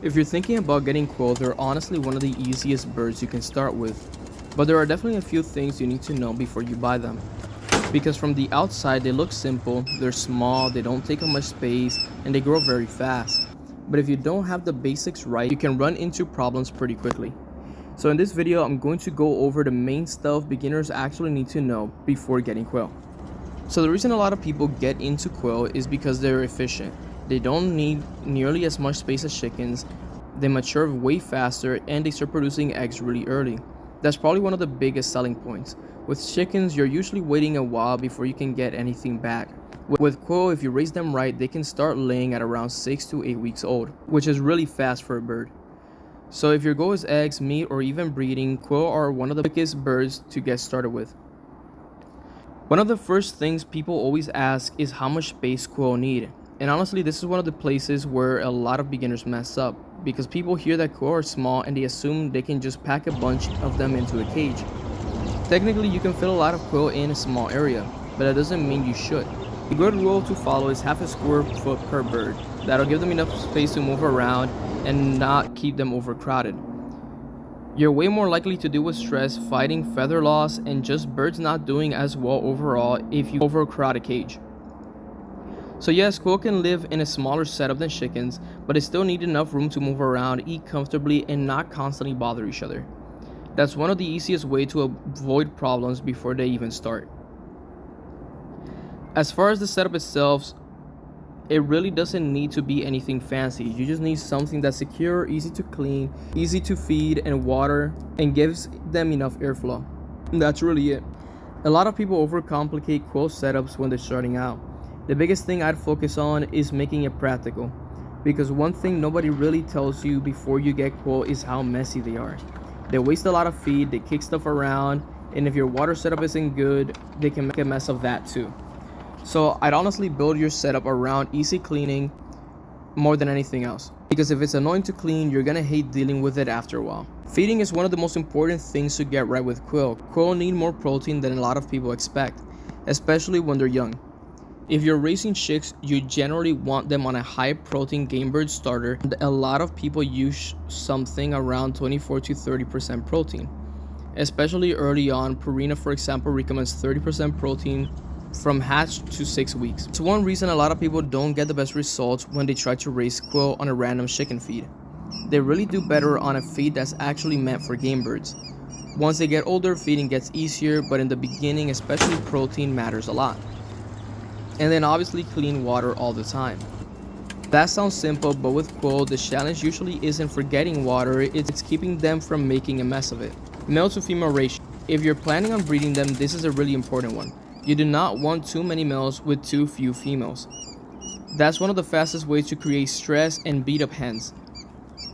If you're thinking about getting quail, they're honestly one of the easiest birds you can start with. But there are definitely a few things you need to know before you buy them. Because from the outside they look simple, they're small, they don't take up much space, and they grow very fast. But if you don't have the basics right, you can run into problems pretty quickly. So in this video, I'm going to go over the main stuff beginners actually need to know before getting quail. So the reason a lot of people get into quail is because they're efficient. They don't need nearly as much space as chickens, they mature way faster, and they start producing eggs really early. That's probably one of the biggest selling points. With chickens, you're usually waiting a while before you can get anything back. With quail, if you raise them right, they can start laying at around 6 to 8 weeks old, which is really fast for a bird. So if your goal is eggs, meat, or even breeding, quail are one of the quickest birds to get started with. One of the first things people always ask is how much space quail need. And honestly, this is one of the places where a lot of beginners mess up, because people hear that quail are small and they assume they can just pack a bunch of them into a cage. Technically, you can fit a lot of quail in a small area, but that doesn't mean you should. A good rule to follow is half a square foot per bird. That'll give them enough space to move around and not keep them overcrowded. You're way more likely to deal with stress, fighting feather loss, and just birds not doing as well overall if you overcrowd a cage. So yes, quail can live in a smaller setup than chickens, but they still need enough room to move around, eat comfortably, and not constantly bother each other. That's one of the easiest ways to avoid problems before they even start. As far as the setup itself, it really doesn't need to be anything fancy. You just need something that's secure, easy to clean, easy to feed and water, and gives them enough airflow. And that's really it. A lot of people overcomplicate quail setups when they're starting out. The biggest thing I'd focus on is making it practical, because one thing nobody really tells you before you get quail is how messy they are. They waste a lot of feed, they kick stuff around, and if your water setup isn't good, they can make a mess of that too. So I'd honestly build your setup around easy cleaning more than anything else, because if it's annoying to clean, you're gonna hate dealing with it after a while. Feeding is one of the most important things to get right with quail. Quail need more protein than a lot of people expect, especially when they're young. If you're raising chicks, you generally want them on a high protein game bird starter. A lot of people use something around 24 to 30% protein. Especially early on, Purina for example recommends 30% protein from hatch to 6 weeks. It's one reason a lot of people don't get the best results when they try to raise quail on a random chicken feed. They really do better on a feed that's actually meant for game birds. Once they get older, feeding gets easier, but in the beginning, especially protein matters a lot. And then obviously clean water all the time. That sounds simple, but with quail, the challenge usually isn't forgetting water, it's keeping them from making a mess of it. Male to female ratio. If you're planning on breeding them, this is a really important one. You do not want too many males with too few females. That's one of the fastest ways to create stress and beat up hens.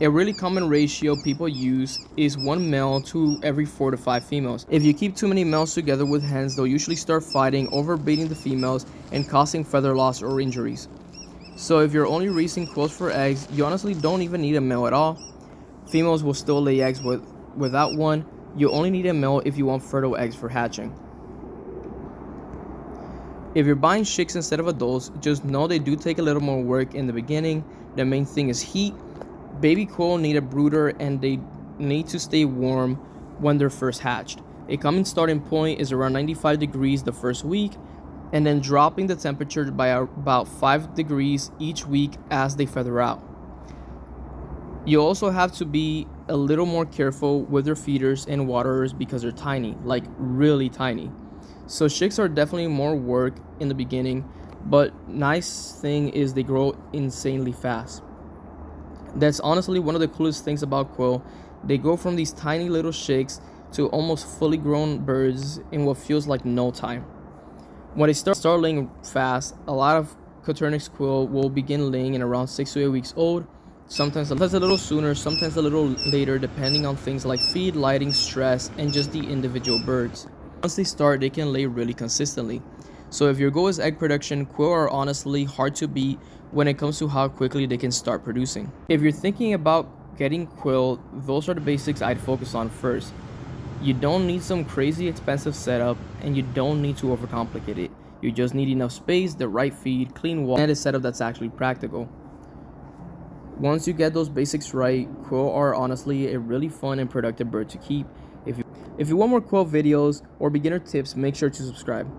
A really common ratio people use is 1 male to every 4 to 5 females. If you keep too many males together with hens, they'll usually start fighting, overbeating the females, and causing feather loss or injuries. So if you're only raising quails for eggs, you honestly don't even need a male at all. Females will still lay eggs without one. You only need a male if you want fertile eggs for hatching. If you're buying chicks instead of adults, just know they do take a little more work in the beginning. The main thing is heat. Baby quail need a brooder and they need to stay warm when they're first hatched. A common starting point is around 95 degrees the first week, and then dropping the temperature by about 5 degrees each week as they feather out. You also have to be a little more careful with their feeders and waterers because they're tiny, like really tiny. So chicks are definitely more work in the beginning, but nice thing is they grow insanely fast. That's honestly one of the coolest things about quail. They go from these tiny little chicks to almost fully grown birds in what feels like no time. When they start laying fast, a lot of Coturnix quail will begin laying in around 6 to 8 weeks old, sometimes a little sooner, sometimes a little later, depending on things like feed, lighting, stress, and just the individual birds. Once they start, they can lay really consistently. So if your goal is egg production, quail are honestly hard to beat when it comes to how quickly they can start producing. If you're thinking about getting quail, those are the basics I'd focus on first. You don't need some crazy expensive setup, and you don't need to overcomplicate it. You just need enough space, the right feed, clean water, and a setup that's actually practical. Once you get those basics right, quail are honestly a really fun and productive bird to keep. If you want more quail videos or beginner tips, make sure to subscribe.